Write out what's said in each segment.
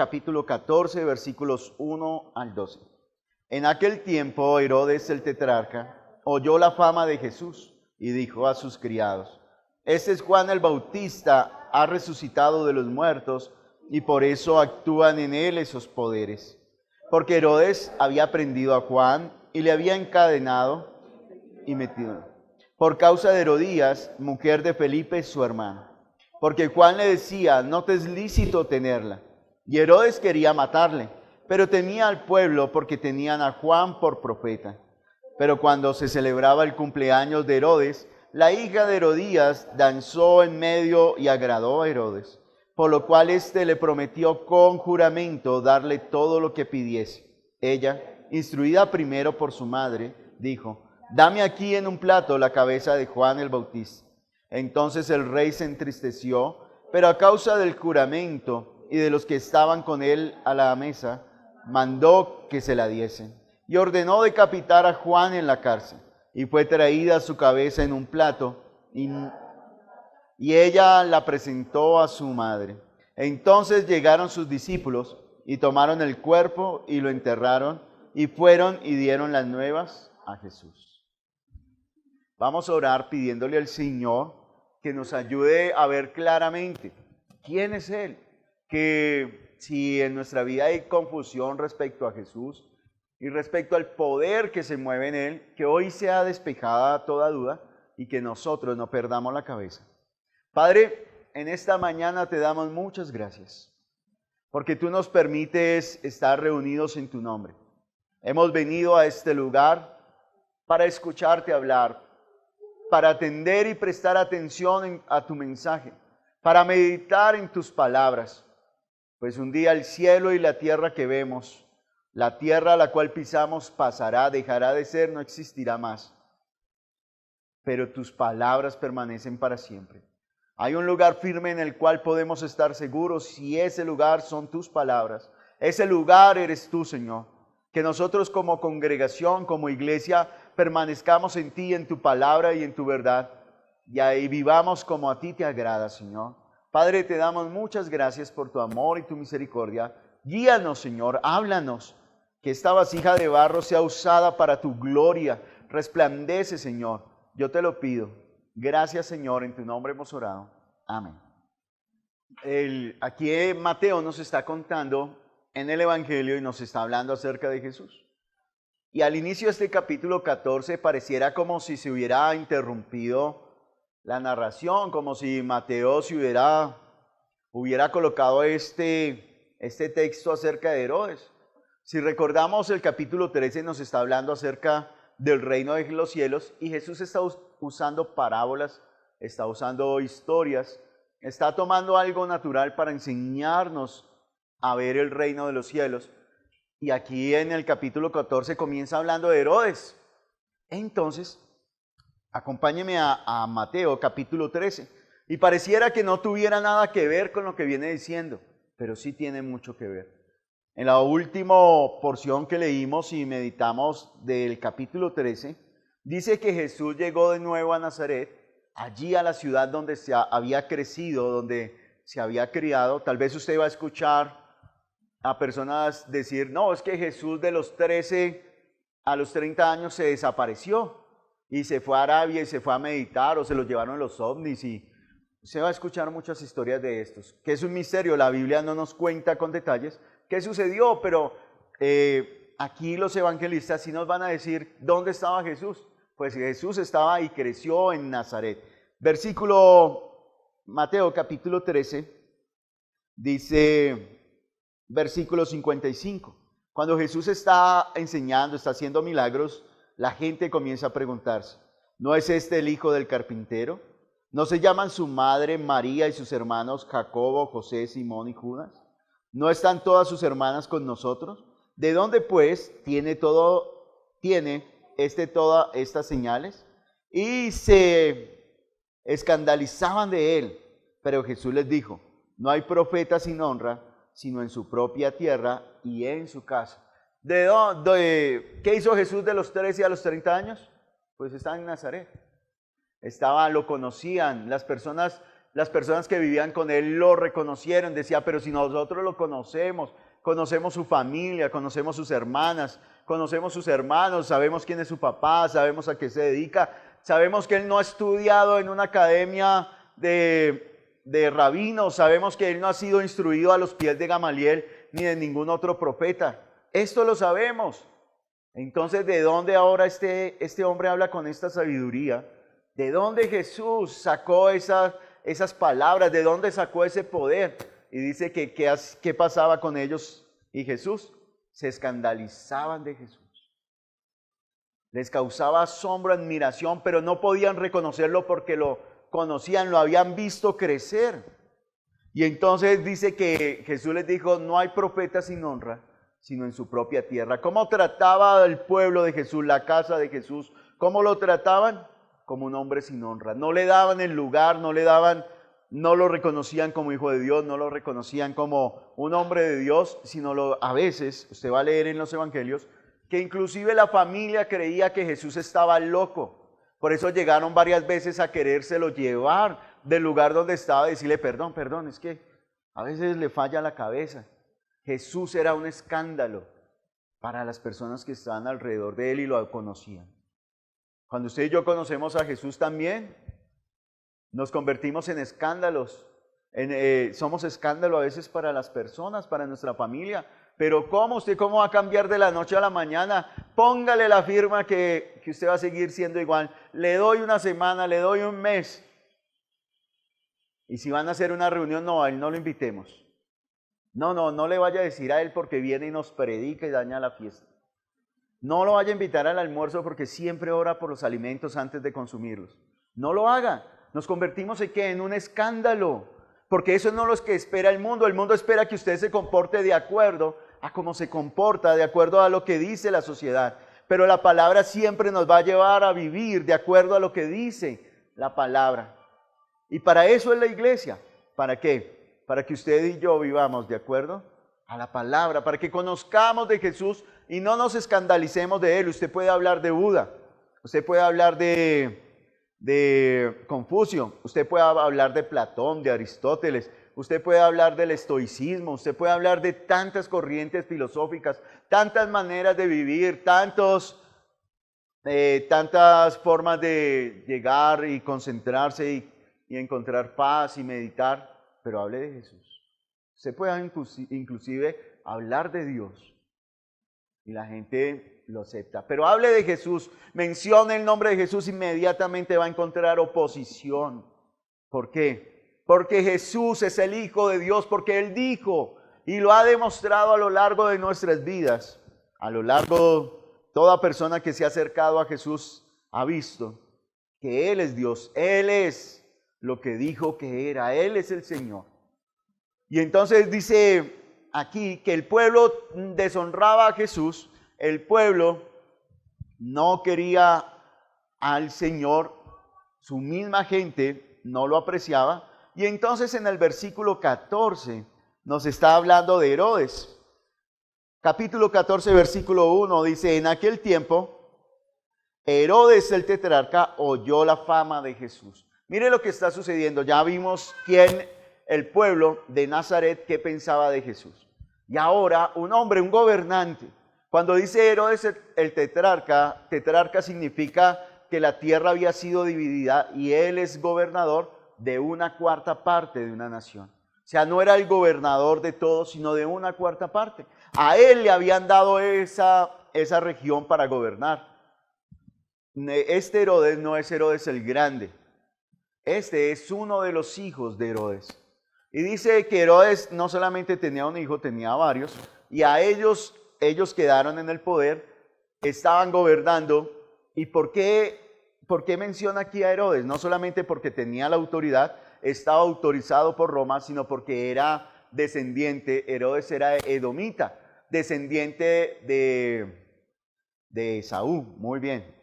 capítulo 14, versículos 1 al 12. En aquel tiempo Herodes el tetrarca oyó la fama de Jesús y dijo a sus criados: Este es Juan el Bautista, ha resucitado de los muertos y por eso actúan en él esos poderes. Porque Herodes había prendido a Juan y le había encadenado y metido por causa de Herodías, mujer de Felipe, su hermano. Porque Juan le decía: no te es lícito tenerla. Y Herodes quería matarle, pero temía al pueblo porque tenían a Juan por profeta. Pero cuando se celebraba el cumpleaños de Herodes, la hija de Herodías danzó en medio y agradó a Herodes, por lo cual éste le prometió con juramento darle todo lo que pidiese. Ella, instruida primero por su madre, dijo: dame aquí en un plato la cabeza de Juan el Bautista. Entonces el rey se entristeció, pero a causa del juramento y de los que estaban con él a la mesa, mandó que se la diesen. Y ordenó decapitar a Juan en la cárcel. Y fue traída su cabeza en un plato, y ella la presentó a su madre. Entonces llegaron sus discípulos, y tomaron el cuerpo, y lo enterraron, y fueron y dieron las nuevas a Jesús. Vamos a orar pidiéndole al Señor que nos ayude a ver claramente quién es Él. Que si en nuestra vida hay confusión respecto a Jesús y respecto al poder que se mueve en Él, que hoy sea despejada toda duda y que nosotros no perdamos la cabeza. Padre, en esta mañana te damos muchas gracias, porque tú nos permites estar reunidos en tu nombre. Hemos venido a este lugar para escucharte hablar, para atender y prestar atención a tu mensaje, para meditar en tus palabras. Pues un día el cielo y la tierra que vemos, la tierra a la cual pisamos pasará, dejará de ser, no existirá más. Pero tus palabras permanecen para siempre. Hay un lugar firme en el cual podemos estar seguros, y ese lugar son tus palabras. Ese lugar eres tú, Señor. Que nosotros como congregación, como iglesia, permanezcamos en ti, en tu palabra y en tu verdad. Y ahí vivamos como a ti te agrada, Señor. Padre, te damos muchas gracias por tu amor y tu misericordia. Guíanos, Señor, háblanos. Que esta vasija de barro sea usada para tu gloria. Resplandece, Señor. Yo te lo pido. Gracias, Señor, en tu nombre hemos orado. Amén. Aquí Mateo nos está contando en el Evangelio y nos está hablando acerca de Jesús. Y al inicio de este capítulo 14 pareciera como si se hubiera interrumpido la narración, como si Mateo se hubiera colocado este texto acerca de Herodes. Si recordamos, el capítulo 13 nos está hablando acerca del reino de los cielos y Jesús está usando parábolas, está usando historias, está tomando algo natural para enseñarnos a ver el reino de los cielos. Y aquí en el capítulo 14 comienza hablando de Herodes. Entonces, acompáñeme a Mateo capítulo 13. Y pareciera que no tuviera nada que ver con lo que viene diciendo, pero sí tiene mucho que ver. En la última porción que leímos y meditamos del capítulo 13, dice que Jesús llegó de nuevo a Nazaret, allí a la ciudad donde se había crecido, donde se había criado. Tal vez usted va a escuchar a personas decir: no, es que Jesús de los 13 a los 30 años se desapareció y se fue a Arabia y se fue a meditar, o se lo llevaron los ovnis, y se va a escuchar muchas historias de estos, que es un misterio. La Biblia no nos cuenta con detalles qué sucedió, pero aquí los evangelistas sí nos van a decir dónde estaba Jesús. Pues Jesús estaba y creció en Nazaret. Mateo capítulo 13, dice versículo 55. Cuando Jesús está enseñando, está haciendo milagros, la gente comienza a preguntarse: ¿no es este el hijo del carpintero? ¿No se llaman su madre María y sus hermanos Jacobo, José, Simón y Judas? ¿No están todas sus hermanas con nosotros? ¿De dónde pues tiene todas estas señales? Y se escandalizaban de él. Pero Jesús les dijo: no hay profeta sin honra, sino en su propia tierra y en su casa. ¿Qué hizo Jesús de los 13 a los 30 años? Pues estaba en Nazaret. Lo conocían, las personas Las personas que vivían con él lo reconocieron. Decía, pero si nosotros lo conocemos, conocemos su familia, conocemos sus hermanas, conocemos sus hermanos, sabemos quién es su papá, sabemos a qué se dedica, sabemos que él no ha estudiado en una academia de rabinos, sabemos que él no ha sido instruido a los pies de Gamaliel ni de ningún otro profeta. Esto lo sabemos. Entonces, ¿de dónde ahora este hombre habla con esta sabiduría? ¿De dónde Jesús sacó esas palabras? ¿De dónde sacó ese poder? Y dice que ¿qué pasaba con ellos y Jesús? Se escandalizaban de Jesús. Les causaba asombro, admiración, pero no podían reconocerlo porque lo conocían, lo habían visto crecer. Y entonces dice que Jesús les dijo, no hay profeta sin honra, sino en su propia tierra. ¿Cómo trataba el pueblo de Jesús, la casa de Jesús? ¿Cómo lo trataban? Como un hombre sin honra. No le daban el lugar, no lo reconocían como hijo de Dios, no lo reconocían como un hombre de Dios, sino a veces, usted va a leer en los evangelios, que inclusive la familia creía que Jesús estaba loco. Por eso llegaron varias veces a querérselo llevar del lugar donde estaba y decirle, perdón, es que a veces le falla la cabeza. Jesús era un escándalo para las personas que estaban alrededor de él y lo conocían. Cuando usted y yo conocemos a Jesús también, nos convertimos en escándalos. Somos escándalo a veces para las personas, para nuestra familia. Pero ¿cómo? ¿Usted cómo va a cambiar de la noche a la mañana? Póngale la firma que usted va a seguir siendo igual. Le doy una semana, le doy un mes. Y si van a hacer una reunión, no, a él no lo invitemos. No le vaya a decir a él porque viene y nos predica y daña la fiesta. No lo vaya a invitar al almuerzo porque siempre ora por los alimentos antes de consumirlos. No lo haga. Nos convertimos en un escándalo. Porque eso no es lo que espera el mundo. El mundo espera que usted se comporte de acuerdo a cómo se comporta, de acuerdo a lo que dice la sociedad. Pero la palabra siempre nos va a llevar a vivir de acuerdo a lo que dice la palabra. Y para eso es la iglesia. ¿Para qué? Para que usted y yo vivamos de acuerdo a la palabra, para que conozcamos de Jesús y no nos escandalicemos de él. Usted puede hablar de Buda, usted puede hablar de Confucio, usted puede hablar de Platón, de Aristóteles, usted puede hablar del estoicismo, usted puede hablar de tantas corrientes filosóficas, tantas maneras de vivir, tantas formas de llegar y concentrarse y encontrar paz y meditar, pero hable de Jesús. Usted puede inclusive hablar de Dios y la gente lo acepta. Pero hable de Jesús, mencione el nombre de Jesús, inmediatamente va a encontrar oposición. ¿Por qué? Porque Jesús es el Hijo de Dios, porque Él dijo y lo ha demostrado a lo largo de nuestras vidas. A lo largo, toda persona que se ha acercado a Jesús ha visto que Él es Dios, Él es lo que dijo que era, Él es el Señor. Y entonces dice aquí que el pueblo deshonraba a Jesús, el pueblo no quería al Señor, su misma gente no lo apreciaba. Y entonces en el versículo 14 nos está hablando de Herodes. Capítulo 14, versículo 1 dice, en aquel tiempo Herodes el tetrarca oyó la fama de Jesús. Mire lo que está sucediendo, ya vimos el pueblo de Nazaret, qué pensaba de Jesús. Y ahora un hombre, un gobernante. Cuando dice Herodes el tetrarca significa que la tierra había sido dividida y él es gobernador de una cuarta parte de una nación. O sea, no era el gobernador de todo, sino de una cuarta parte. A él le habían dado esa región para gobernar. Este Herodes no es Herodes el Grande. Este es uno de los hijos de Herodes. Y dice que Herodes no solamente tenía un hijo, tenía varios, y a ellos quedaron en el poder, estaban gobernando. ¿Y por qué menciona aquí a Herodes? No solamente porque tenía la autoridad, estaba autorizado por Roma, sino porque era descendiente, Herodes era edomita, descendiente de Esaú, muy bien,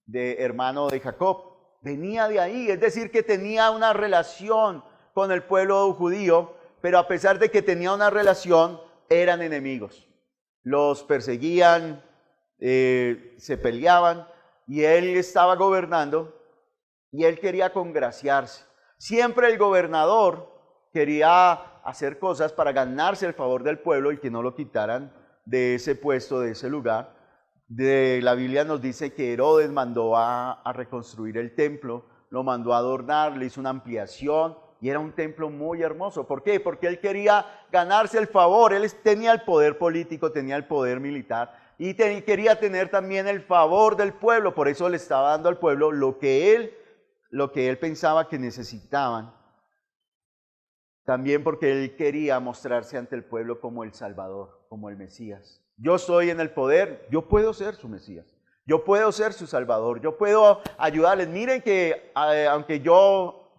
de hermano de Jacob. Venía de ahí, es decir, que tenía una relación con el pueblo judío, pero a pesar de que tenía una relación, eran enemigos. Los perseguían, se peleaban, y él estaba gobernando, y él quería congraciarse. Siempre el gobernador quería hacer cosas para ganarse el favor del pueblo y que no lo quitaran de ese puesto, de ese lugar. La Biblia nos dice que Herodes mandó a reconstruir el templo, lo mandó a adornar, le hizo una ampliación y era un templo muy hermoso. ¿Por qué? Porque él quería ganarse el favor, él tenía el poder político, tenía el poder militar y quería tener también el favor del pueblo. Por eso le estaba dando al pueblo lo que él pensaba que necesitaban. También porque él quería mostrarse ante el pueblo como el Salvador, como el Mesías. Yo estoy en el poder, yo puedo ser su Mesías, yo puedo ser su Salvador, yo puedo ayudarles. Miren que aunque yo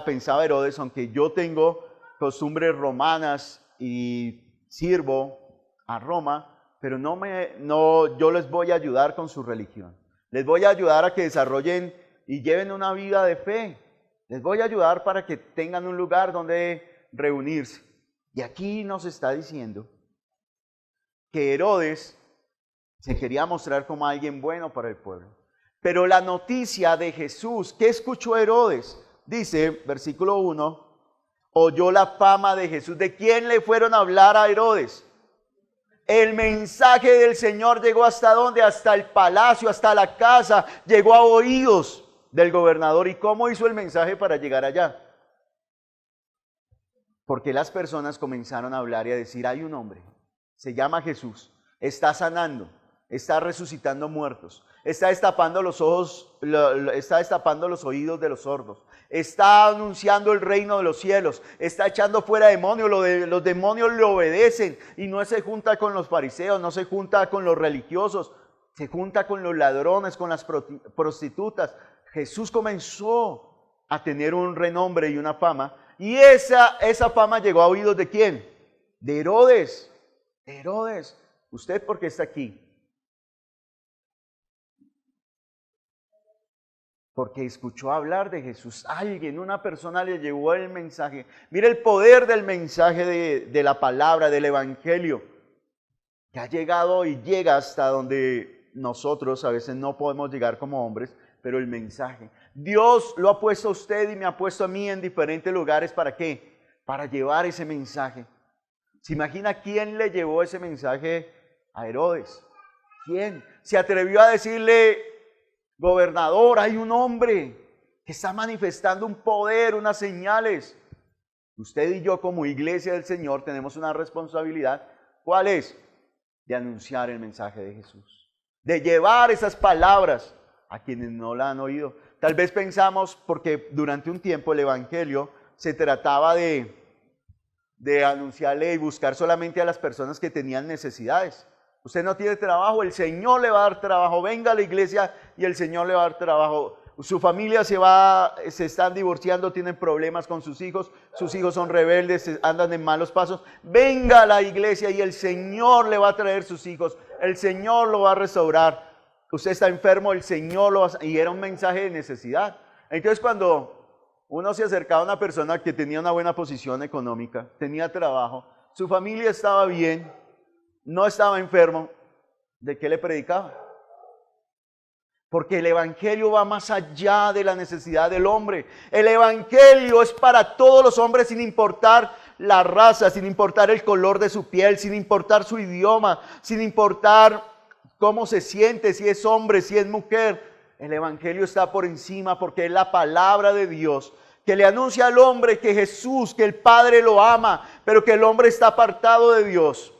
pensaba Herodes, aunque yo tengo costumbres romanas y sirvo a Roma, pero yo les voy a ayudar con su religión. Les voy a ayudar a que desarrollen y lleven una vida de fe. Les voy a ayudar para que tengan un lugar donde reunirse. Y aquí nos está diciendo que Herodes se quería mostrar como alguien bueno para el pueblo. Pero la noticia de Jesús, ¿qué escuchó Herodes? Dice, versículo 1, oyó la fama de Jesús. ¿De quién le fueron a hablar a Herodes? El mensaje del Señor llegó ¿hasta dónde? Hasta el palacio, hasta la casa, llegó a oídos del gobernador. ¿Y cómo hizo el mensaje para llegar allá? Porque las personas comenzaron a hablar y a decir, hay un hombre, se llama Jesús, está sanando, está resucitando muertos, está destapando los ojos, está destapando los oídos de los sordos, está anunciando el reino de los cielos, está echando fuera demonios, los demonios le obedecen y no se junta con los fariseos, no se junta con los religiosos, se junta con los ladrones, con las prostitutas. Jesús comenzó a tener un renombre y una fama, y esa fama llegó a oídos ¿de quién? De Herodes. Herodes, ¿usted por qué está aquí? Porque escuchó hablar de Jesús. Una persona le llevó el mensaje. Mira el poder del mensaje de la palabra, del evangelio, que ha llegado y llega hasta donde nosotros a veces no podemos llegar como hombres, pero el mensaje. Dios lo ha puesto a usted y me ha puesto a mí en diferentes lugares. ¿Para qué? Para llevar ese mensaje. ¿Se imagina quién le llevó ese mensaje a Herodes? ¿Quién? Se atrevió a decirle, gobernador, hay un hombre que está manifestando un poder, unas señales. Usted y yo como iglesia del Señor tenemos una responsabilidad. ¿Cuál es? De anunciar el mensaje de Jesús. De llevar esas palabras a quienes no la han oído. Tal vez pensamos, porque durante un tiempo el evangelio se trataba de anunciarle y buscar solamente a las personas que tenían necesidades. Usted no tiene trabajo, el Señor le va a dar trabajo. Venga a la iglesia y el Señor le va a dar trabajo. Su familia se están divorciando, tienen problemas con sus hijos son rebeldes, andan en malos pasos. Venga a la iglesia y el Señor le va a traer sus hijos. El Señor lo va a restaurar. Usted está enfermo, el Señor lo va a... Y era un mensaje de necesidad. Entonces cuando uno se acercaba a una persona que tenía una buena posición económica, tenía trabajo, su familia estaba bien, no estaba enfermo, ¿de qué le predicaba? Porque el evangelio va más allá de la necesidad del hombre. El evangelio es para todos los hombres sin importar la raza, sin importar el color de su piel, sin importar su idioma, sin importar cómo se siente, si es hombre, si es mujer. El evangelio está por encima porque es la palabra de Dios que le anuncia al hombre que Jesús, que el Padre lo ama, pero que el hombre está apartado de Dios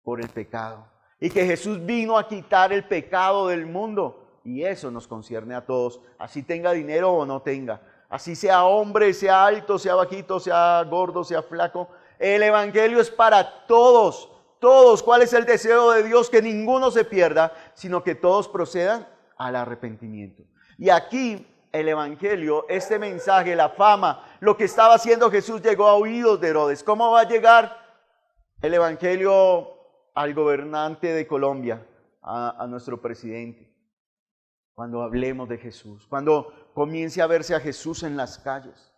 por el pecado. Y que Jesús vino a quitar el pecado del mundo. Y eso nos concierne a todos, así tenga dinero o no tenga. Así sea hombre, sea alto, sea bajito, sea gordo, sea flaco. El evangelio es para todos. Todos. ¿Cuál es el deseo de Dios? Que ninguno se pierda, sino que todos procedan al arrepentimiento. Y aquí el evangelio, este mensaje, la fama, lo que estaba haciendo Jesús llegó a oídos de Herodes. ¿Cómo va a llegar el evangelio al gobernante de Colombia, a nuestro presidente? Cuando hablemos de Jesús, cuando comience a verse a Jesús en las calles,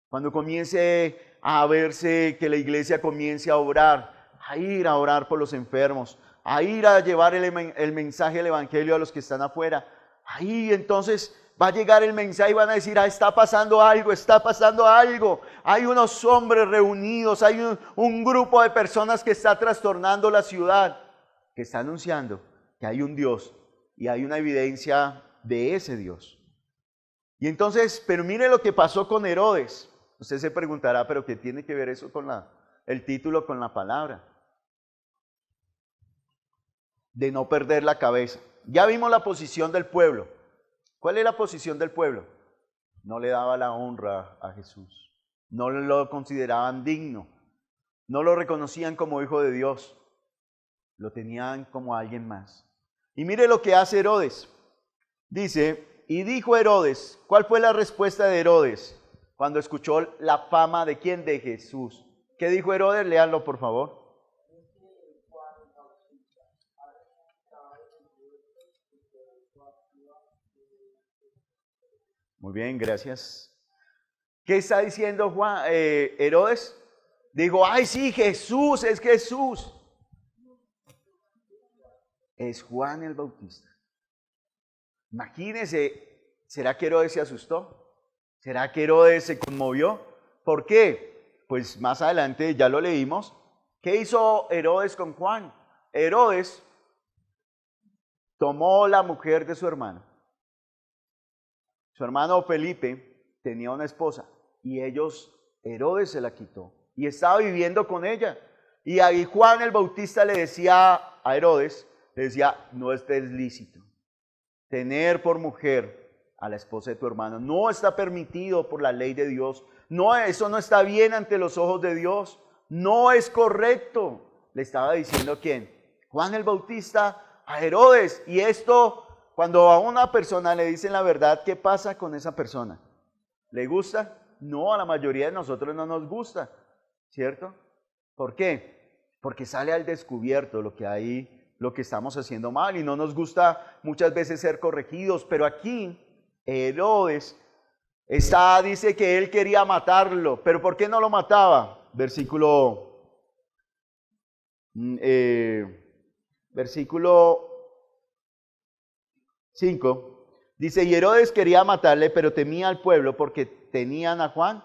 cuando comience a verse que la iglesia comience a orar, a ir a orar por los enfermos, a ir a llevar el mensaje del evangelio a los que están afuera. Ahí entonces va a llegar el mensaje y van a decir, está pasando algo, está pasando algo. Hay unos hombres reunidos, hay un grupo de personas que está trastornando la ciudad, que está anunciando que hay un Dios y hay una evidencia de ese Dios. Y entonces, pero mire lo que pasó con Herodes. Usted se preguntará, ¿pero qué tiene que ver eso con el título, con la palabra? De no perder la cabeza. Ya vimos la posición del pueblo. ¿Cuál es la posición del pueblo? No le daba la honra a Jesús. No lo consideraban digno. No lo reconocían como hijo de Dios. Lo tenían como alguien más. Y mire lo que hace Herodes. Dice, y dijo Herodes, ¿cuál fue la respuesta de Herodes cuando escuchó la fama de quién? De Jesús. ¿Qué dijo Herodes? Léanlo, por favor. Muy bien, gracias. ¿Qué está diciendo Herodes? Dijo, ay sí, Jesús, es Jesús. Es Juan el Bautista. Imagínense, ¿será que Herodes se asustó? ¿Será que Herodes se conmovió? ¿Por qué? Pues más adelante ya lo leímos. ¿Qué hizo Herodes con Juan? Herodes tomó la mujer de su hermano. Su hermano Felipe tenía una esposa y Herodes se la quitó y estaba viviendo con ella. Y ahí Juan el Bautista le decía a Herodes, le decía, no es lícito tener por mujer a la esposa de tu hermano. No está permitido por la ley de Dios. No, eso no está bien ante los ojos de Dios. No es correcto. Le estaba diciendo ¿quién? Juan el Bautista a Herodes. Y esto, cuando a una persona le dicen la verdad, ¿qué pasa con esa persona? ¿Le gusta? No, a la mayoría de nosotros no nos gusta, ¿cierto? ¿Por qué? Porque sale al descubierto lo que estamos haciendo mal y no nos gusta muchas veces ser corregidos. Pero aquí Herodes dice que él quería matarlo, pero ¿por qué no lo mataba? Versículo 5, dice, y Herodes quería matarle, pero temía al pueblo porque tenían a Juan.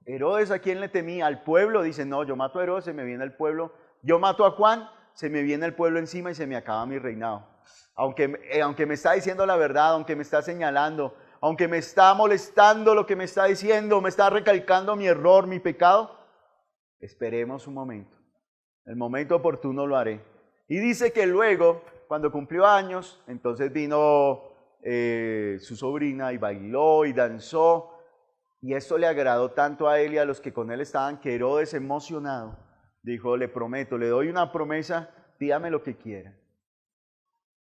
Herodes, ¿a quién le temía? Al pueblo. Dice, no, yo mato a Herodes, se me viene el pueblo. Yo mato a Juan, se me viene el pueblo encima y se me acaba mi reinado. Aunque me está diciendo la verdad, aunque me está señalando, aunque me está molestando lo que me está diciendo, me está recalcando mi error, mi pecado, esperemos un momento. El momento oportuno lo haré. Y dice que luego, cuando cumplió años, entonces vino su sobrina y bailó y danzó. Y esto le agradó tanto a él y a los que con él estaban, que Herodes, emocionado, dijo, le prometo, le doy una promesa, pídame lo que quiera.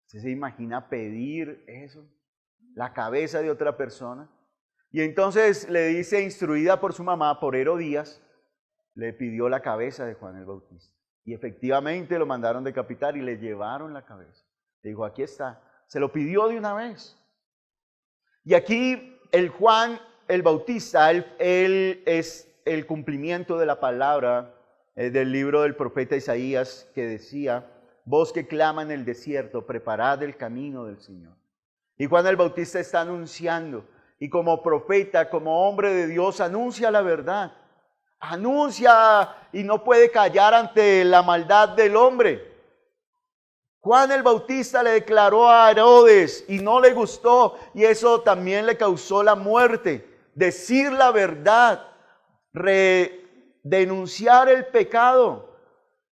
¿Usted se imagina pedir eso? La cabeza de otra persona. Y entonces le dice, instruida por su mamá, por Herodías, le pidió la cabeza de Juan el Bautista. Y efectivamente lo mandaron decapitar y le llevaron la cabeza. Le dijo, aquí está. Se lo pidió de una vez. Y aquí el Juan el Bautista, él es el cumplimiento de la palabra del libro del profeta Isaías, que decía, voz que clama en el desierto, preparad el camino del Señor. Y Juan el Bautista está anunciando, y como profeta, como hombre de Dios, anuncia la verdad. Anuncia y no puede callar ante la maldad del hombre. Juan el Bautista le declaró a Herodes y no le gustó, y eso también le causó la muerte. Decir la verdad, denunciar el pecado.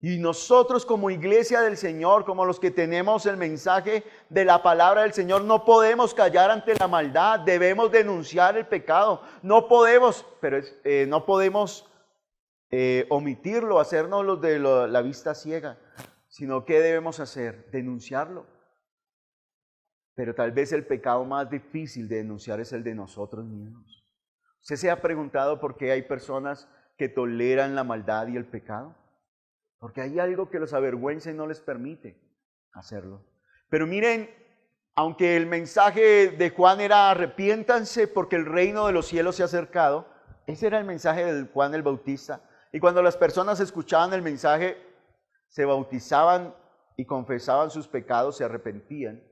Y nosotros como iglesia del Señor, como los que tenemos el mensaje de la palabra del Señor, no podemos callar ante la maldad, debemos denunciar el pecado. No podemos, no podemos omitirlo, hacernos los de la vista ciega, sino ¿qué debemos hacer? Denunciarlo. Pero tal vez el pecado más difícil de denunciar es el de nosotros mismos. ¿Usted se ha preguntado por qué hay personas que toleran la maldad y el pecado? Porque hay algo que los avergüenza y no les permite hacerlo. Pero miren, aunque el mensaje de Juan era arrepiéntanse porque el reino de los cielos se ha acercado, ese era el mensaje de Juan el Bautista. Y cuando las personas escuchaban el mensaje, se bautizaban y confesaban sus pecados, se arrepentían.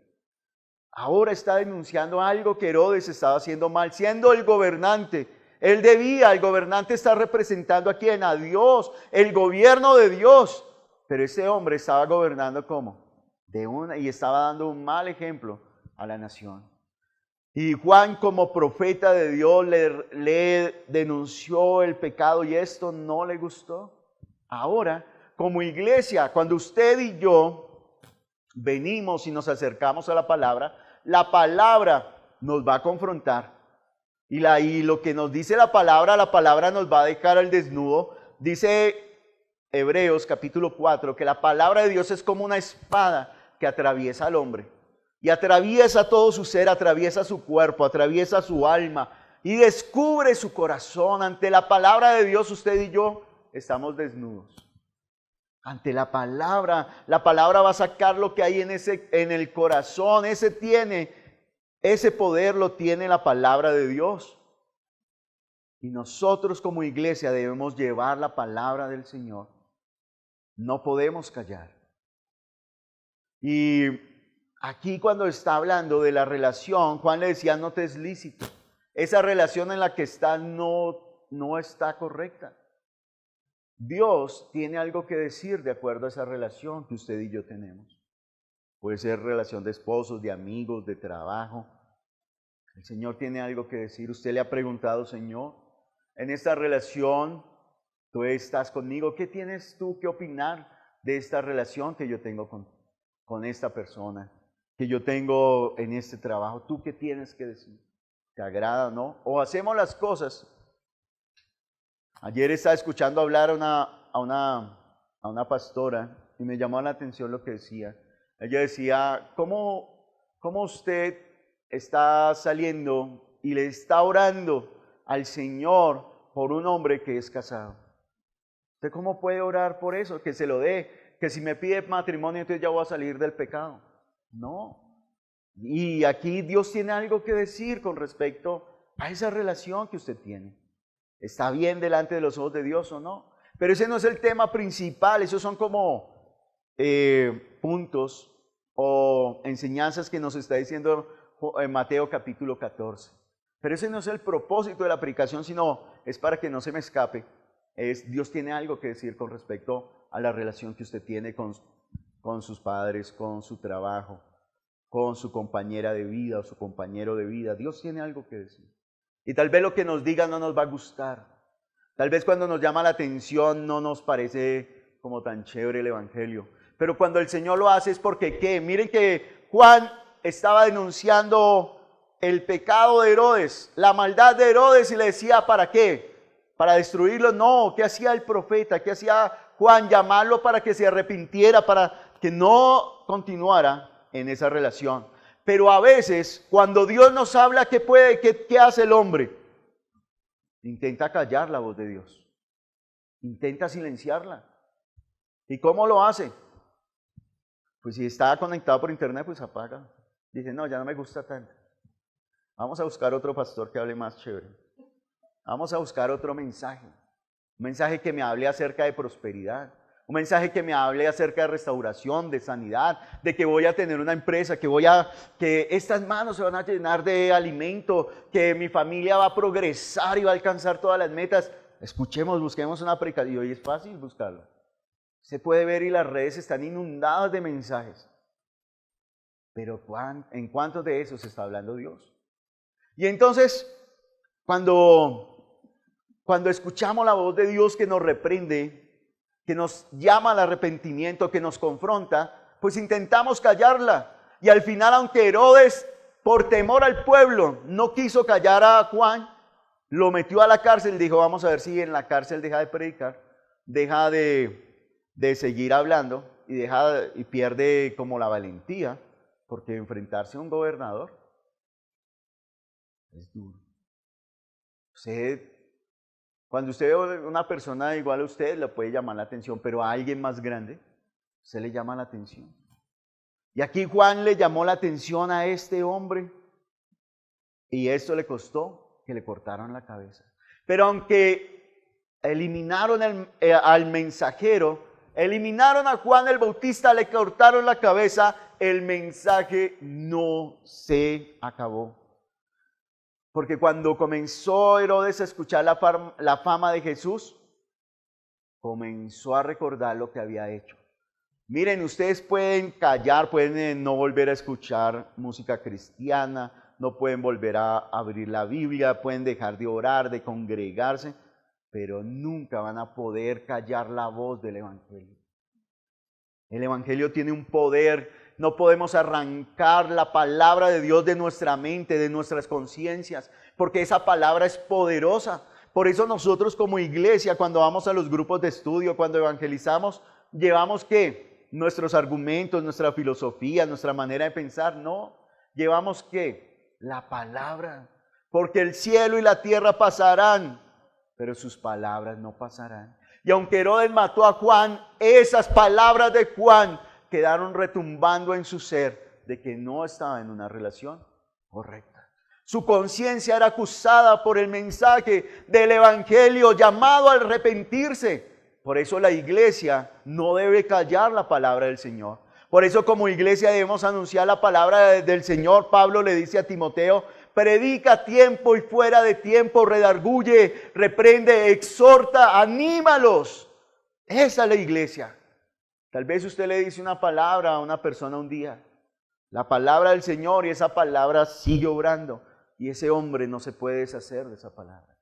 ahora está denunciando algo que Herodes estaba haciendo mal, siendo el gobernante. El gobernante está representando a quién, a Dios, el gobierno de Dios. Pero ese hombre estaba gobernando ¿cómo? Y estaba dando un mal ejemplo a la nación. Y Juan, como profeta de Dios, le denunció el pecado y esto no le gustó. Ahora, como iglesia, cuando usted y yo venimos y nos acercamos a la palabra nos va a confrontar. Y lo que nos dice la palabra nos va a dejar al desnudo. Dice Hebreos capítulo 4 que la palabra de Dios es como una espada que atraviesa al hombre. Y atraviesa todo su ser, atraviesa su cuerpo, atraviesa su alma y descubre su corazón. Ante la palabra de Dios, usted y yo estamos desnudos. Ante la palabra va a sacar lo que hay en el corazón. Ese poder lo tiene la palabra de Dios. Y nosotros como iglesia debemos llevar la palabra del Señor. No podemos callar. Y aquí cuando está hablando de la relación, Juan le decía, no te es lícito. Esa relación en la que está no está correcta. Dios tiene algo que decir de acuerdo a esa relación que usted y yo tenemos. Puede ser relación de esposos, de amigos, de trabajo. El Señor tiene algo que decir. Usted le ha preguntado, Señor, en esta relación, tú estás conmigo. ¿Qué tienes tú que opinar de esta relación que yo tengo con esta persona? Que yo tengo en este trabajo. ¿Tú qué tienes que decir? ¿Te agrada o no? ¿O hacemos las cosas? Ayer estaba escuchando hablar a una pastora y me llamó la atención lo que decía. Ella decía, ¿cómo usted está saliendo y le está orando al Señor por un hombre que es casado? ¿Usted cómo puede orar por eso? Que se lo dé, que si me pide matrimonio entonces ya voy a salir del pecado. No. Y aquí Dios tiene algo que decir con respecto a esa relación que usted tiene. ¿Está bien delante de los ojos de Dios o no? Pero ese no es el tema principal, esos son como puntos o enseñanzas que nos está diciendo en Mateo capítulo 14. Pero ese no es el propósito de la predicación, sino es para que no se me escape. Dios tiene algo que decir con respecto a la relación que usted tiene con sus padres, con su trabajo, con su compañera de vida o su compañero de vida. Dios tiene algo que decir. Y tal vez lo que nos diga no nos va a gustar. Tal vez cuando nos llama la atención no nos parece como tan chévere el Evangelio. Pero cuando el Señor lo hace es porque ¿qué? Miren que Juan estaba denunciando el pecado de Herodes, la maldad de Herodes y le decía, ¿para qué? ¿Para destruirlo? No. ¿Qué hacía el profeta? ¿Qué hacía Juan? Llamarlo para que se arrepintiera, para que no continuara en esa relación. Pero a veces, cuando Dios nos habla, ¿qué hace el hombre? Intenta callar la voz de Dios. Intenta silenciarla. ¿Y cómo lo hace? Pues si está conectado por internet, pues apaga. Dice, no, ya no me gusta tanto. Vamos a buscar otro pastor que hable más chévere. Vamos a buscar otro mensaje. Un mensaje que me hable acerca de prosperidad. Un mensaje que me hable acerca de restauración, de sanidad, de que voy a tener una empresa, que estas manos se van a llenar de alimento, que mi familia va a progresar y va a alcanzar todas las metas. Escuchemos, busquemos una predicación. Y hoy es fácil buscarlo. Se puede ver y las redes están inundadas de mensajes. Pero ¿en cuántos de esos está hablando Dios? Y entonces, cuando escuchamos la voz de Dios que nos reprende, que nos llama al arrepentimiento, que nos confronta, pues intentamos callarla. Y al final, aunque Herodes, por temor al pueblo, no quiso callar a Juan, lo metió a la cárcel, dijo, vamos a ver si en la cárcel deja de predicar, deja de seguir hablando y pierde como la valentía, porque enfrentarse a un gobernador es duro. Cuando usted ve una persona igual a usted, le puede llamar la atención, pero a alguien más grande, se le llama la atención. Y aquí Juan le llamó la atención a este hombre, y esto le costó que le cortaran la cabeza. Pero aunque eliminaron al mensajero, eliminaron a Juan el Bautista, le cortaron la cabeza, el mensaje no se acabó. Porque cuando comenzó Herodes a escuchar la fama de Jesús, comenzó a recordar lo que había hecho. Miren, ustedes pueden callar, pueden no volver a escuchar música cristiana, no pueden volver a abrir la Biblia, pueden dejar de orar, de congregarse, pero nunca van a poder callar la voz del Evangelio. El Evangelio tiene un poder, no podemos arrancar la palabra de Dios de nuestra mente, de nuestras conciencias, porque esa palabra es poderosa. Por eso nosotros como iglesia, cuando vamos a los grupos de estudio, cuando evangelizamos, llevamos ¿qué? Nuestros argumentos, nuestra filosofía, nuestra manera de pensar. No, llevamos ¿qué? La palabra. Porque el cielo y la tierra pasarán, pero sus palabras no pasarán. Y aunque Herodes mató a Juan, esas palabras de Juan quedaron retumbando en su ser de que no estaba en una relación correcta. Su conciencia era acusada por el mensaje del Evangelio, llamado a arrepentirse. Por eso la iglesia no debe callar la palabra del Señor. Por eso como iglesia debemos anunciar la palabra del Señor. Pablo le dice a Timoteo: predica a tiempo y fuera de tiempo, redarguye, reprende, exhorta, anímalos. Esa es la iglesia. Tal vez usted le dice una palabra a una persona un día, la palabra del Señor, y esa palabra sigue obrando, y ese hombre no se puede deshacer de esa palabra.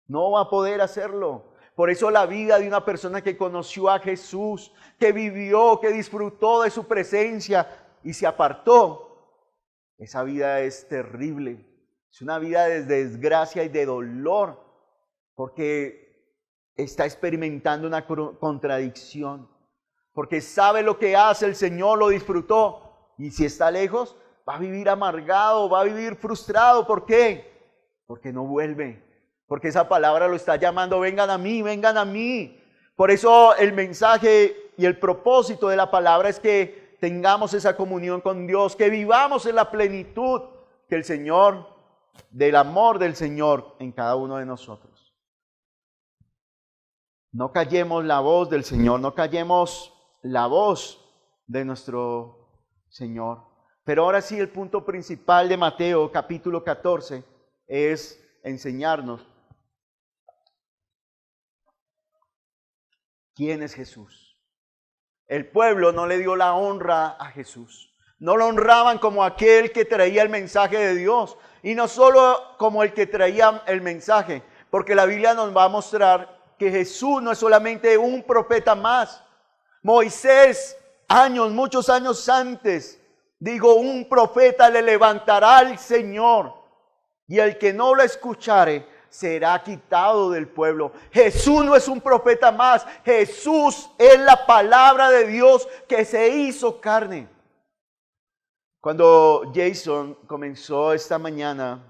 No va a poder hacerlo. Por eso la vida de una persona que conoció a Jesús, que vivió, que disfrutó de su presencia y se apartó, esa vida es terrible. Es una vida de desgracia y de dolor, porque está experimentando una contradicción. Porque sabe lo que hace el Señor, lo disfrutó. Y si está lejos, va a vivir amargado, va a vivir frustrado. ¿Por qué? Porque no vuelve. Porque esa palabra lo está llamando: vengan a mí, vengan a mí. Por eso el mensaje y el propósito de la palabra es que tengamos esa comunión con Dios, que vivamos en la plenitud que el Señor, del amor del Señor en cada uno de nosotros. No callemos la voz del Señor, no callemos la voz de nuestro Señor. Pero ahora sí, el punto principal de Mateo capítulo 14 es enseñarnos quién es Jesús. El pueblo no le dio la honra a Jesús. No lo honraban como aquel que traía el mensaje de Dios. Y no solo como el que traía el mensaje, porque la Biblia nos va a mostrar que Jesús no es solamente un profeta más. Moisés, muchos años antes, digo: un profeta le levantará al Señor, y el que no lo escuchare será quitado del pueblo. Jesús no es un profeta más. Jesús es la palabra de Dios que se hizo carne. Cuando Jason comenzó esta mañana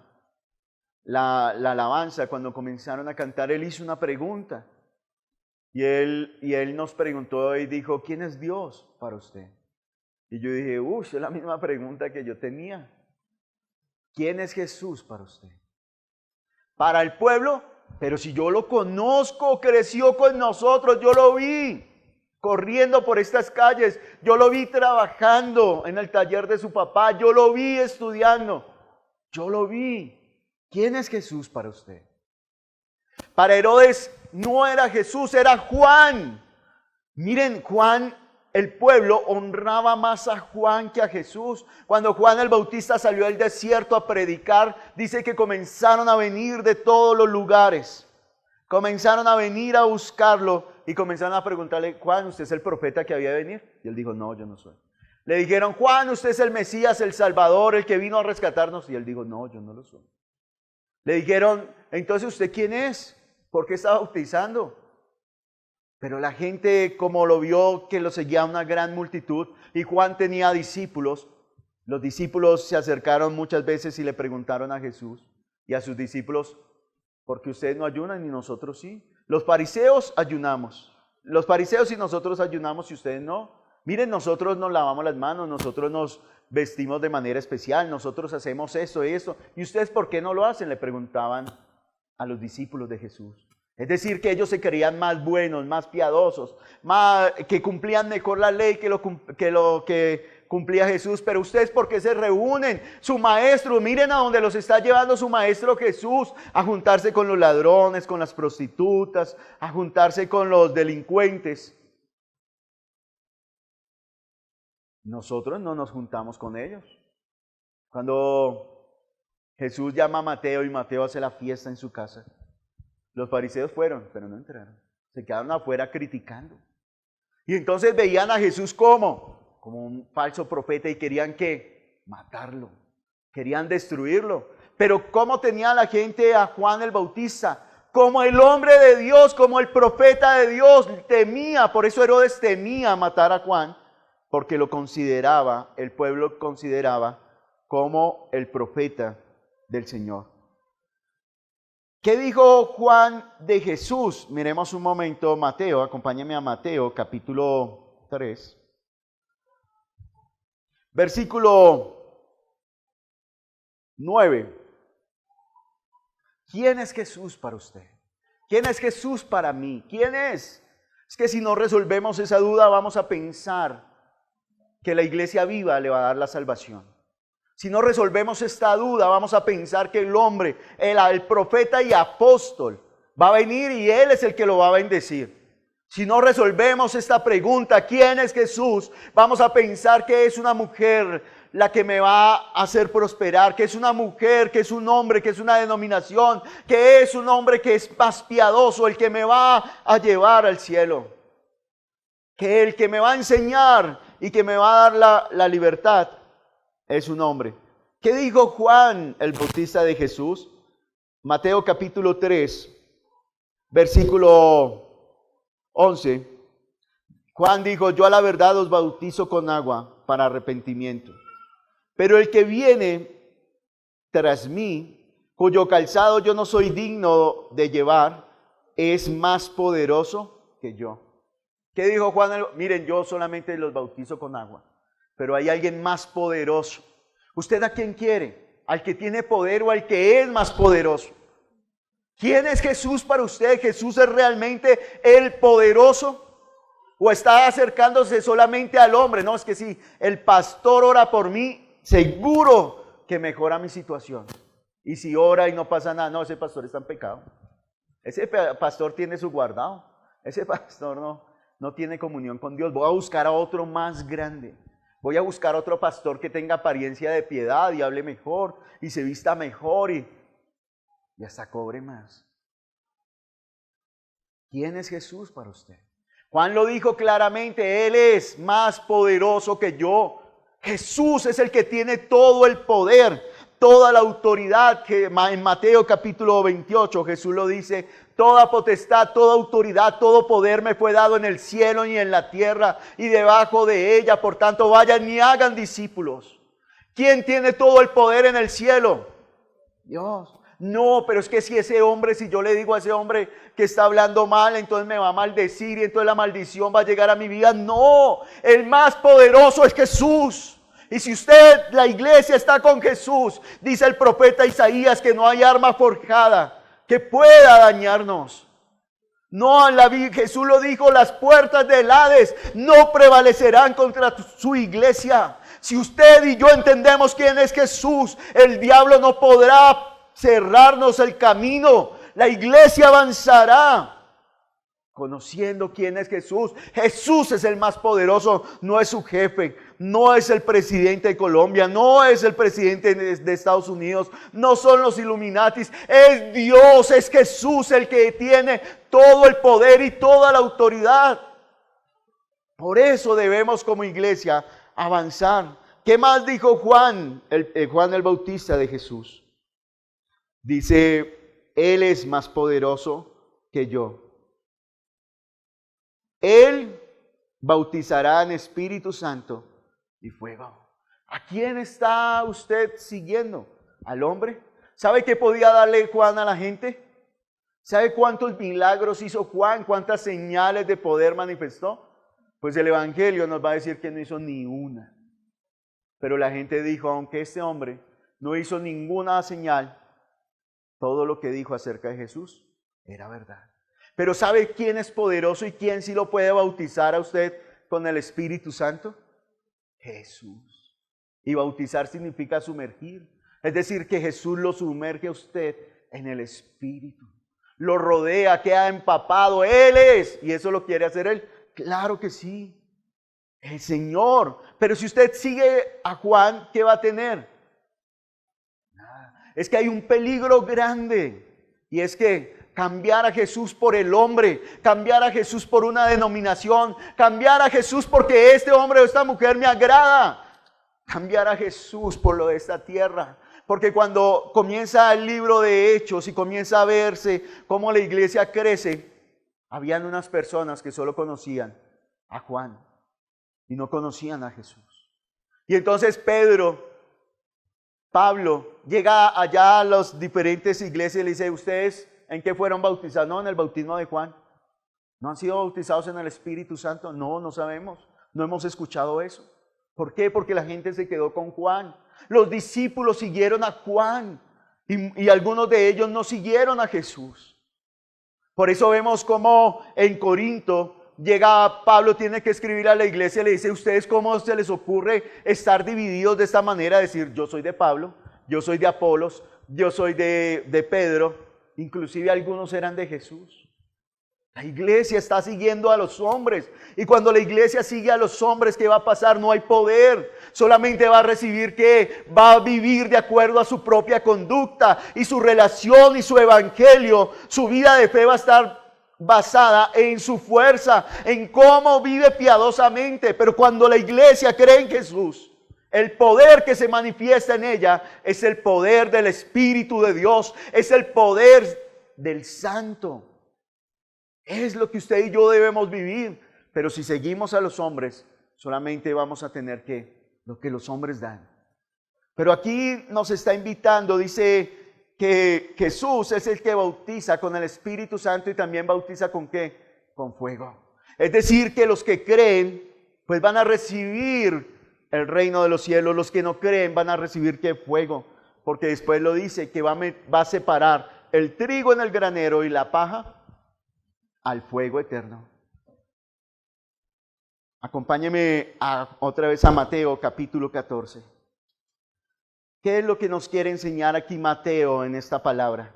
la alabanza, cuando comenzaron a cantar, él hizo una pregunta. Y él nos preguntó y dijo: ¿quién es Dios para usted? Y yo dije: es la misma pregunta que yo tenía. ¿Quién es Jesús para usted? Para el pueblo, pero si yo lo conozco, creció con nosotros, yo lo vi corriendo por estas calles, yo lo vi trabajando en el taller de su papá, yo lo vi estudiando, yo lo vi. ¿Quién es Jesús para usted? Para Herodes no era Jesús, era Juan. Miren, Juan, el pueblo honraba más a Juan que a Jesús. Cuando Juan el Bautista salió al desierto a predicar, dice que comenzaron a venir de todos los lugares. Comenzaron a venir a buscarlo y comenzaron a preguntarle: Juan, ¿usted es el profeta que había de venir? Y él dijo: no, yo no soy. Le dijeron: Juan, ¿usted es el Mesías, el Salvador, el que vino a rescatarnos? Y él dijo: no, yo no lo soy. Le dijeron: entonces, ¿usted quién es? ¿Por qué está bautizando? Pero la gente, como lo vio que lo seguía una gran multitud, y Juan tenía discípulos, los discípulos se acercaron muchas veces y le preguntaron a Jesús y a sus discípulos: ¿por qué ustedes no ayunan y nosotros sí? Los fariseos ayunamos. Los fariseos y nosotros ayunamos y ustedes no. Miren, nosotros nos lavamos las manos, nosotros nos vestimos de manera especial, nosotros hacemos esto y esto. ¿Y ustedes por qué no lo hacen?, le preguntaban a los discípulos de Jesús. Es decir, que ellos se creían más buenos, más piadosos, que cumplían mejor la ley que lo que cumplía Jesús. Pero ustedes, ¿por qué se reúnen? Su maestro, miren a dónde los está llevando su maestro Jesús, a juntarse con los ladrones, con las prostitutas, a juntarse con los delincuentes. Nosotros no nos juntamos con ellos. Cuando Jesús llama a Mateo y Mateo hace la fiesta en su casa, los fariseos fueron, pero no entraron. Se quedaron afuera criticando. Y entonces veían a Jesús como un falso profeta y querían ¿qué? Matarlo. Querían destruirlo. Pero ¿cómo tenía la gente a Juan el Bautista? Como el hombre de Dios, como el profeta de Dios, temía. Por eso Herodes temía matar a Juan, porque lo consideraba, el pueblo consideraba como el profeta del Señor. ¿Qué dijo Juan de Jesús? Miremos un momento Mateo, acompáñenme a Mateo capítulo 3. Versículo 9. ¿Quién es Jesús para usted? ¿Quién es Jesús para mí? ¿Quién es? Es que si no resolvemos esa duda vamos a pensar que la iglesia viva le va a dar la salvación. Si no resolvemos esta duda, vamos a pensar que el hombre, el profeta y apóstol, va a venir y él es el que lo va a bendecir. Si no resolvemos esta pregunta, ¿quién es Jesús? Vamos a pensar que es una mujer la que me va a hacer prosperar, que es una mujer, que es un hombre, que es una denominación, que es un hombre que es más piadoso, el que me va a llevar al cielo. Que el que me va a enseñar y que me va a dar la libertad es un hombre. ¿Qué dijo Juan, el Bautista de Jesús? Mateo capítulo 3, versículo 11. Juan dijo, yo a la verdad os bautizo con agua para arrepentimiento. Pero el que viene tras mí, cuyo calzado yo no soy digno de llevar, es más poderoso que yo. ¿Qué dijo Juan? Miren, yo solamente los bautizo con agua. Pero hay alguien más poderoso. ¿Usted a quién quiere? ¿Al que tiene poder o al que es más poderoso? ¿Quién es Jesús para usted? ¿Jesús es realmente el poderoso? ¿O está acercándose solamente al hombre? No, es que si el pastor ora por mí, seguro que mejora mi situación. Y si ora y no pasa nada, no, ese pastor está en pecado. Ese pastor tiene su guardado. Ese pastor no tiene comunión con Dios. Voy a buscar a otro más grande. Voy a buscar otro pastor que tenga apariencia de piedad y hable mejor y se vista mejor y hasta cobre más. ¿Quién es Jesús para usted? Juan lo dijo claramente, Él es más poderoso que yo. Jesús es el que tiene todo el poder, toda la autoridad, que en Mateo capítulo 28 Jesús lo dice, toda potestad, toda autoridad, todo poder me fue dado en el cielo y en la tierra y debajo de ella. Por tanto, vayan y hagan discípulos. ¿Quién tiene todo el poder en el cielo? Dios. No, pero es que si yo le digo a ese hombre que está hablando mal, entonces me va a maldecir y entonces la maldición va a llegar a mi vida. No, el más poderoso es Jesús. Y si la iglesia está con Jesús, dice el profeta Isaías que no hay arma forjada que pueda dañarnos. No, Jesús lo dijo, las puertas del Hades no prevalecerán contra su iglesia. Si usted y yo entendemos quién es Jesús, el diablo no podrá cerrarnos el camino. La iglesia avanzará conociendo quién es Jesús. Jesús es el más poderoso, no es su jefe, no es el presidente de Colombia, no es el presidente de Estados Unidos, no son los Illuminatis, es Dios, es Jesús el que tiene todo el poder y toda la autoridad. Por eso debemos como iglesia avanzar. ¿Qué más dijo Juan, Juan el Bautista de Jesús? Dice, Él es más poderoso que yo. Él bautizará en Espíritu Santo y fuego. ¿A quién está usted siguiendo? ¿Al hombre? ¿Sabe qué podía darle Juan a la gente? ¿Sabe cuántos milagros hizo Juan? ¿Cuántas señales de poder manifestó? Pues el Evangelio nos va a decir que no hizo ni una. Pero la gente dijo, aunque este hombre no hizo ninguna señal, todo lo que dijo acerca de Jesús era verdad. Pero ¿sabe quién es poderoso y quién sí lo puede bautizar a usted con el Espíritu Santo? Jesús. Y bautizar significa sumergir. Es decir, que Jesús lo sumerge a usted en el Espíritu. Lo rodea, queda empapado. Él es. ¿Y eso lo quiere hacer Él? Claro que sí. El Señor. Pero si usted sigue a Juan, ¿qué va a tener? Nada. Es que hay un peligro grande. Y es que cambiar a Jesús por el hombre, cambiar a Jesús por una denominación, cambiar a Jesús porque este hombre o esta mujer me agrada, cambiar a Jesús por lo de esta tierra. Porque cuando comienza el libro de Hechos y comienza a verse cómo la iglesia crece, habían unas personas que solo conocían a Juan y no conocían a Jesús. Y entonces Pablo llega allá a las diferentes iglesias y le dice: ¿ustedes en qué fueron bautizados? No, en el bautismo de Juan. ¿No han sido bautizados en el Espíritu Santo? No, no sabemos. No hemos escuchado eso. ¿Por qué? Porque la gente se quedó con Juan. Los discípulos siguieron a Juan y algunos de ellos no siguieron a Jesús. Por eso vemos cómo en Corinto llega Pablo, tiene que escribir a la iglesia, le dice: ¿ustedes cómo se les ocurre estar divididos de esta manera? Decir, yo soy de Pablo, yo soy de Apolos, yo soy de Pedro. Inclusive algunos eran de Jesús. La iglesia está siguiendo a los hombres. Y cuando la iglesia sigue a los hombres, ¿qué va a pasar? No hay poder. Solamente va a recibir que va a vivir de acuerdo a su propia conducta. Y su relación y su evangelio, su vida de fe va a estar basada en su fuerza, en cómo vive piadosamente. Pero cuando la iglesia cree en Jesús, el poder que se manifiesta en ella es el poder del Espíritu de Dios, es el poder del Santo. Es lo que usted y yo debemos vivir. Pero si seguimos a los hombres, solamente vamos a tener lo que los hombres dan. Pero aquí nos está invitando, dice que Jesús es el que bautiza con el Espíritu Santo y también bautiza ¿con qué? Con fuego. Es decir, que los que creen, pues van a recibir el reino de los cielos. Los que no creen van a recibir ¿qué? Fuego. Porque después lo dice, que va a separar el trigo en el granero y la paja al fuego eterno. Acompáñeme otra vez a Mateo capítulo 14. ¿Qué es lo que nos quiere enseñar aquí Mateo en esta palabra?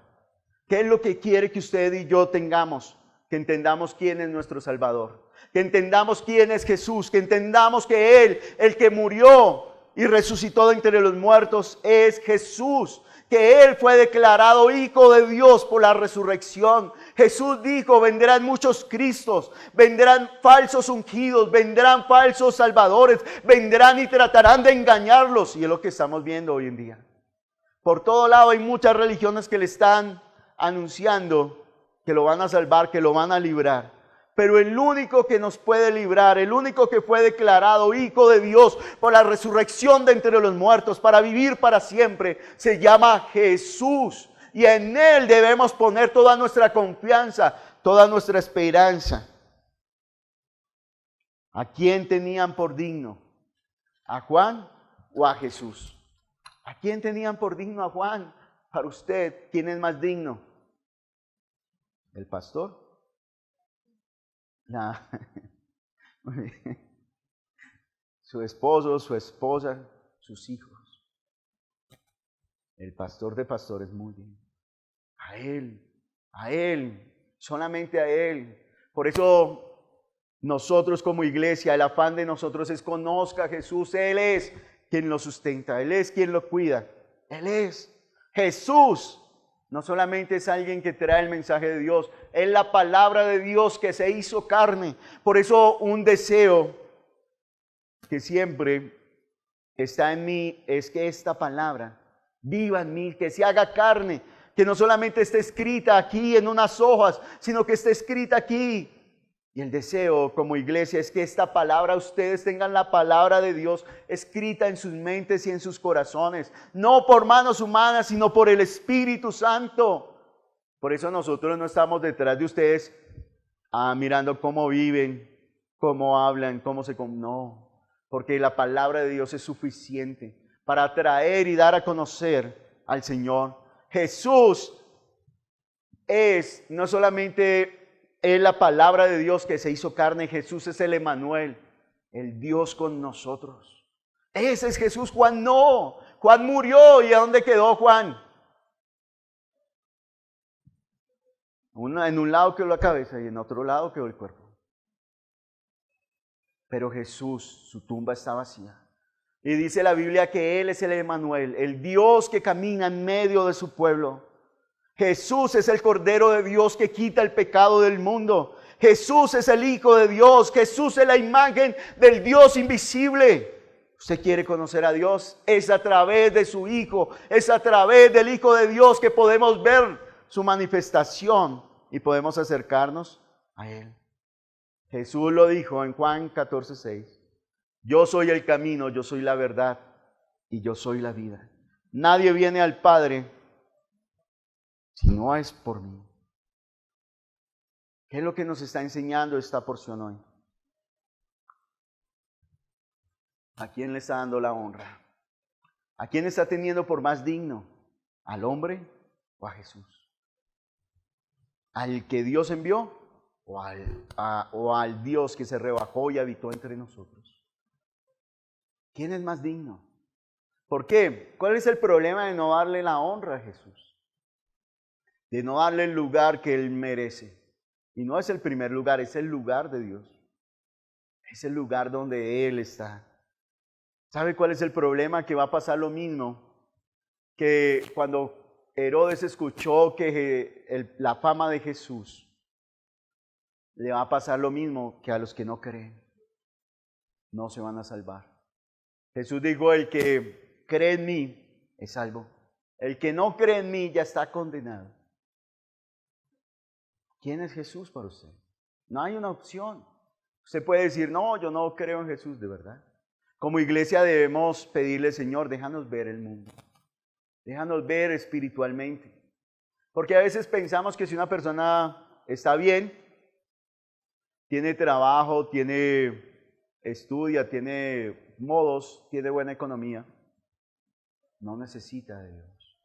¿Qué es lo que quiere que usted y yo tengamos? Que entendamos quién es nuestro Salvador, que entendamos quién es Jesús, que entendamos que Él, el que murió y resucitó de entre los muertos, es Jesús, que Él fue declarado Hijo de Dios por la resurrección. Jesús dijo: vendrán muchos Cristos, vendrán falsos ungidos, vendrán falsos salvadores, vendrán y tratarán de engañarlos. Y es lo que estamos viendo hoy en día. Por todo lado hay muchas religiones que le están anunciando que lo van a salvar, que lo van a librar. Pero el único que nos puede librar, el único que fue declarado Hijo de Dios por la resurrección de entre los muertos para vivir para siempre, se llama Jesús. Y en Él debemos poner toda nuestra confianza, toda nuestra esperanza. ¿A quién tenían por digno? ¿A Juan o a Jesús? ¿A quién tenían por digno? A Juan. Para usted, ¿quién es más digno? ¿El pastor? No. Muy bien. Su esposo, su esposa, sus hijos. El pastor de pastores, muy bien. A Él, solamente a Él. Por eso nosotros como iglesia, el afán de nosotros es conozca a Jesús. Él es quien lo sustenta, Él es quien lo cuida. Él es Jesús. No solamente es alguien que trae el mensaje de Dios, es la palabra de Dios que se hizo carne. Por eso un deseo que siempre está en mí es que esta palabra viva en mí, que se haga carne, que no solamente esté escrita aquí en unas hojas, sino que esté escrita aquí. Y el deseo como iglesia es que esta palabra, ustedes tengan la palabra de Dios escrita en sus mentes y en sus corazones. No por manos humanas, sino por el Espíritu Santo. Por eso nosotros no estamos detrás de ustedes mirando cómo viven, cómo hablan, cómo se... No, porque la palabra de Dios es suficiente para traer y dar a conocer al Señor. Jesús es no solamente Es la palabra de Dios que se hizo carne. Jesús es el Emmanuel, el Dios con nosotros. Ese es Jesús. Juan no. Juan murió. ¿Y a dónde quedó Juan? En un lado quedó la cabeza y en otro lado quedó el cuerpo. Pero Jesús, su tumba está vacía. Y dice la Biblia que Él es el Emmanuel, el Dios que camina en medio de su pueblo. Jesús es el Cordero de Dios que quita el pecado del mundo. Jesús es el Hijo de Dios. Jesús es la imagen del Dios invisible. ¿Usted quiere conocer a Dios? Es a través de su Hijo, es a través del Hijo de Dios que podemos ver su manifestación y podemos acercarnos a Él. Jesús lo dijo en Juan 14:6. Yo soy el camino, yo soy la verdad y yo soy la vida. Nadie viene al Padre si no es por mí. ¿Qué es lo que nos está enseñando esta porción hoy? ¿A quién le está dando la honra? ¿A quién está teniendo por más digno? ¿Al hombre o a Jesús? ¿Al que Dios envió o al Dios que se rebajó y habitó entre nosotros? ¿Quién es más digno? ¿Por qué? ¿Cuál es el problema de no darle la honra a Jesús? De no darle el lugar que Él merece. Y no es el primer lugar, es el lugar de Dios. Es el lugar donde Él está. ¿Sabe cuál es el problema? Que va a pasar lo mismo que cuando Herodes escuchó que la fama de Jesús, le va a pasar lo mismo que a los que no creen. No se van a salvar. Jesús dijo, el que cree en mí es salvo. El que no cree en mí ya está condenado. ¿Quién es Jesús para usted? No hay una opción. Usted puede decir, no, yo no creo en Jesús, de verdad. Como iglesia debemos pedirle, Señor, déjanos ver el mundo. Déjanos ver espiritualmente. Porque a veces pensamos que si una persona está bien, tiene trabajo, estudia, tiene modos, tiene buena economía, no necesita de Dios.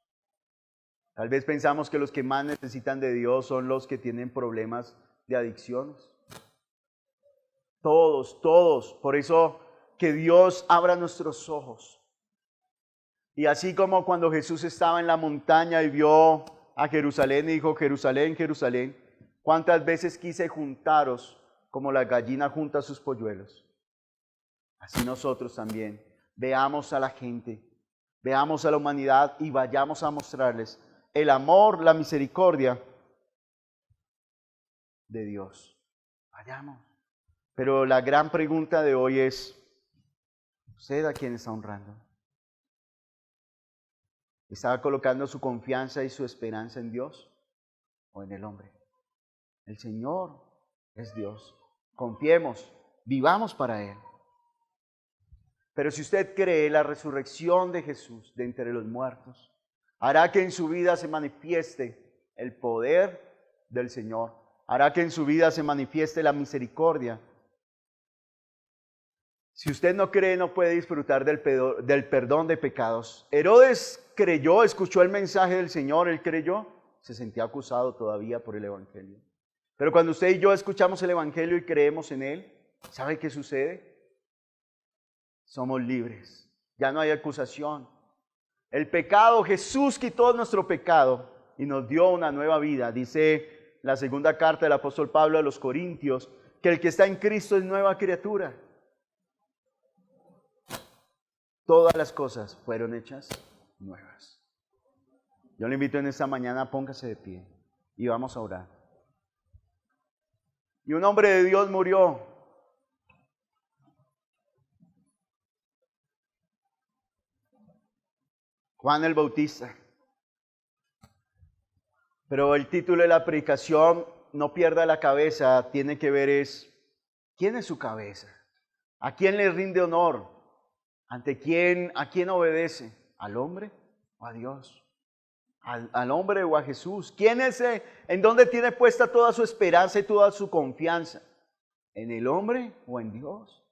Tal vez pensamos que los que más necesitan de Dios son los que tienen problemas de adicciones. Todos. Por eso que Dios abra nuestros ojos. Y así como cuando Jesús estaba en la montaña y vio a Jerusalén y dijo, Jerusalén, Jerusalén, ¿cuántas veces quise juntaros como la gallina junta sus polluelos? Así nosotros también veamos a la gente, veamos a la humanidad y vayamos a mostrarles el amor, la misericordia de Dios. Vayamos. Pero la gran pregunta de hoy es, ¿usted a quién está honrando? ¿Está colocando su confianza y su esperanza en Dios o en el hombre? El Señor es Dios. Confiemos, vivamos para Él. Pero si usted cree la resurrección de Jesús de entre los muertos, hará que en su vida se manifieste el poder del Señor. Hará que en su vida se manifieste la misericordia. Si usted no cree, no puede disfrutar del perdón de pecados. Herodes creyó, escuchó el mensaje del Señor, él creyó, se sentía acusado todavía por el Evangelio. Pero cuando usted y yo escuchamos el Evangelio y creemos en él, ¿sabe qué sucede? Somos libres, ya no hay acusación. El pecado, Jesús quitó nuestro pecado y nos dio una nueva vida. Dice la segunda carta del apóstol Pablo a los Corintios, que el que está en Cristo es nueva criatura. Todas las cosas fueron hechas nuevas. Yo le invito en esta mañana, póngase de pie y vamos a orar. Y un hombre de Dios murió. Juan el Bautista. Pero el título de la predicación, no pierda la cabeza, tiene que ver ¿quién es su cabeza? ¿A quién le rinde honor? ¿A quién obedece? ¿Al hombre o a Dios? ¿Al hombre o a Jesús? ¿Quién es en dónde tiene puesta toda su esperanza y toda su confianza? ¿En el hombre o en Dios?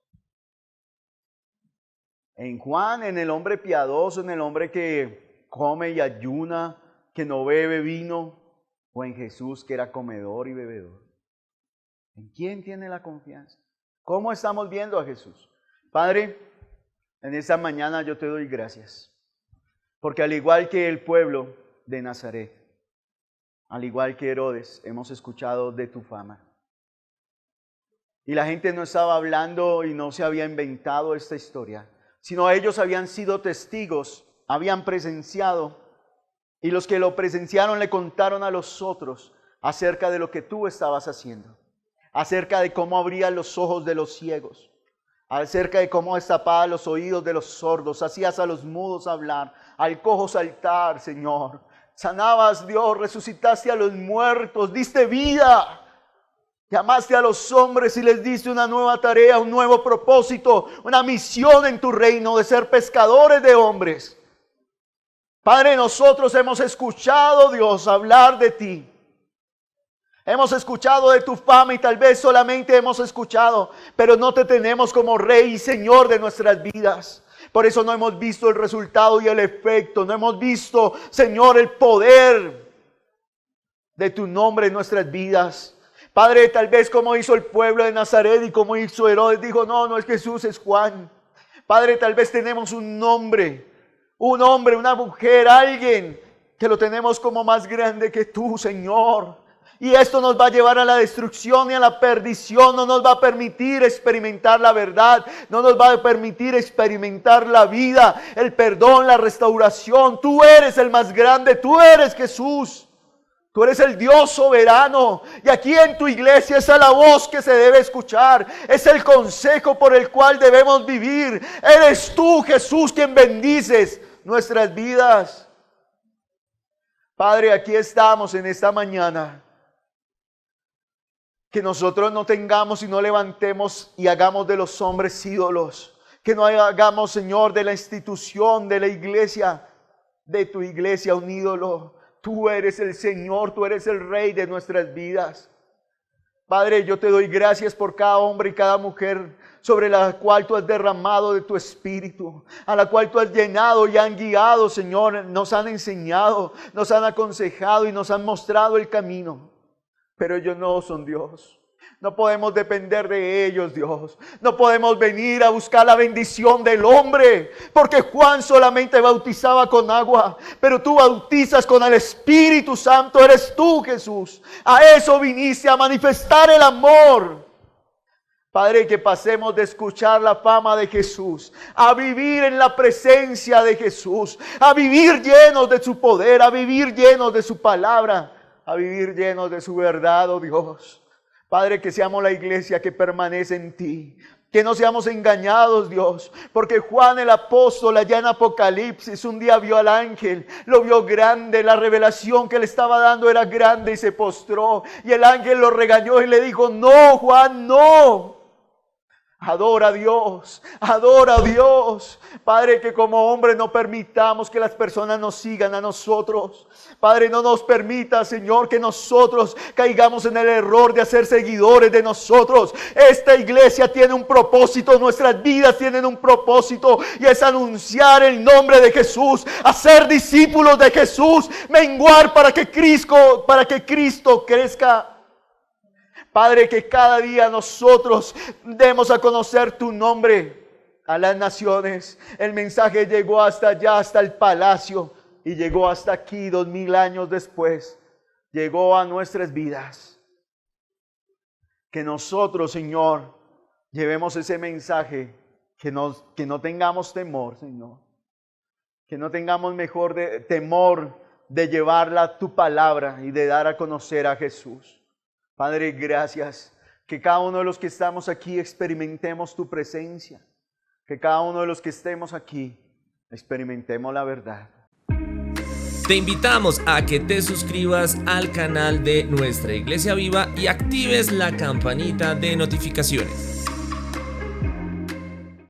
En Juan, en el hombre piadoso, en el hombre que come y ayuna, que no bebe vino, o en Jesús que era comedor y bebedor. ¿En quién tiene la confianza? ¿Cómo estamos viendo a Jesús? Padre, en esta mañana yo te doy gracias, porque al igual que el pueblo de Nazaret, al igual que Herodes, hemos escuchado de tu fama. Y la gente no estaba hablando y no se había inventado esta historia, sino ellos habían sido testigos, habían presenciado, y los que lo presenciaron le contaron a los otros acerca de lo que tú estabas haciendo, acerca de cómo abrías los ojos de los ciegos, acerca de cómo destapabas los oídos de los sordos, hacías a los mudos hablar, al cojo saltar, Señor. Sanabas, Dios, resucitaste a los muertos, diste vida. Llamaste a los hombres y les diste una nueva tarea, un nuevo propósito, una misión en tu reino de ser pescadores de hombres. Padre, nosotros hemos escuchado, Dios, hablar de ti. Hemos escuchado de tu fama y tal vez solamente hemos escuchado, pero no te tenemos como Rey y Señor de nuestras vidas. Por eso no hemos visto el resultado y el efecto. No hemos visto, Señor, el poder de tu nombre en nuestras vidas. Padre, tal vez como hizo el pueblo de Nazaret y como hizo Herodes, dijo, no es Jesús, es Juan. Padre, tal vez tenemos un hombre, una mujer, alguien que lo tenemos como más grande que tú, Señor. Y esto nos va a llevar a la destrucción y a la perdición. No nos va a permitir experimentar la verdad. No nos va a permitir experimentar la vida, el perdón, la restauración. Tú eres el más grande, tú eres Jesús. Tú eres el Dios soberano. Y aquí en tu iglesia esa es la voz que se debe escuchar. Es el consejo por el cual debemos vivir. Eres tú, Jesús, quien bendices nuestras vidas. Padre, aquí estamos en esta mañana. Que nosotros no tengamos y no levantemos y hagamos de los hombres ídolos. Que no hagamos, Señor, de la institución, de la iglesia, de tu iglesia un ídolo. Tú eres el Señor, tú eres el Rey de nuestras vidas. Padre, yo te doy gracias por cada hombre y cada mujer sobre la cual tú has derramado de tu espíritu, a la cual tú has llenado y han guiado, Señor, nos han enseñado, nos han aconsejado y nos han mostrado el camino. Pero ellos no son Dios. No podemos depender de ellos, Dios. No podemos venir a buscar la bendición del hombre. Porque Juan solamente bautizaba con agua. Pero tú bautizas con el Espíritu Santo. Eres tú, Jesús. A eso viniste, a manifestar el amor. Padre, que pasemos de escuchar la fama de Jesús a vivir en la presencia de Jesús. A vivir llenos de su poder. A vivir llenos de su palabra. A vivir llenos de su verdad, oh Dios. Padre, que seamos la iglesia que permanece en ti. Que no seamos engañados, Dios. Porque Juan el apóstol allá en Apocalipsis un día vio al ángel. Lo vio grande. La revelación que le estaba dando era grande y se postró. Y el ángel lo regañó y le dijo, no, Juan, no. Adora a Dios, adora a Dios. Padre, que como hombre no permitamos que las personas nos sigan a nosotros. Padre, no nos permita, Señor, que nosotros caigamos en el error de hacer seguidores de nosotros. Esta iglesia tiene un propósito, nuestras vidas tienen un propósito, y es anunciar el nombre de Jesús, hacer discípulos de Jesús, menguar para que Cristo crezca. Padre, que cada día nosotros demos a conocer tu nombre a las naciones. El mensaje llegó hasta allá, hasta el palacio, y llegó hasta aquí 2000 años después. Llegó a nuestras vidas. Que nosotros, Señor, llevemos ese mensaje, que no tengamos temor, Señor. Que no tengamos temor de llevarla tu palabra y de dar a conocer a Jesús. Padre, gracias. Que cada uno de los que estamos aquí experimentemos tu presencia. Que cada uno de los que estemos aquí experimentemos la verdad. Te invitamos a que te suscribas al canal de Nuestra Iglesia Viva y actives la campanita de notificaciones.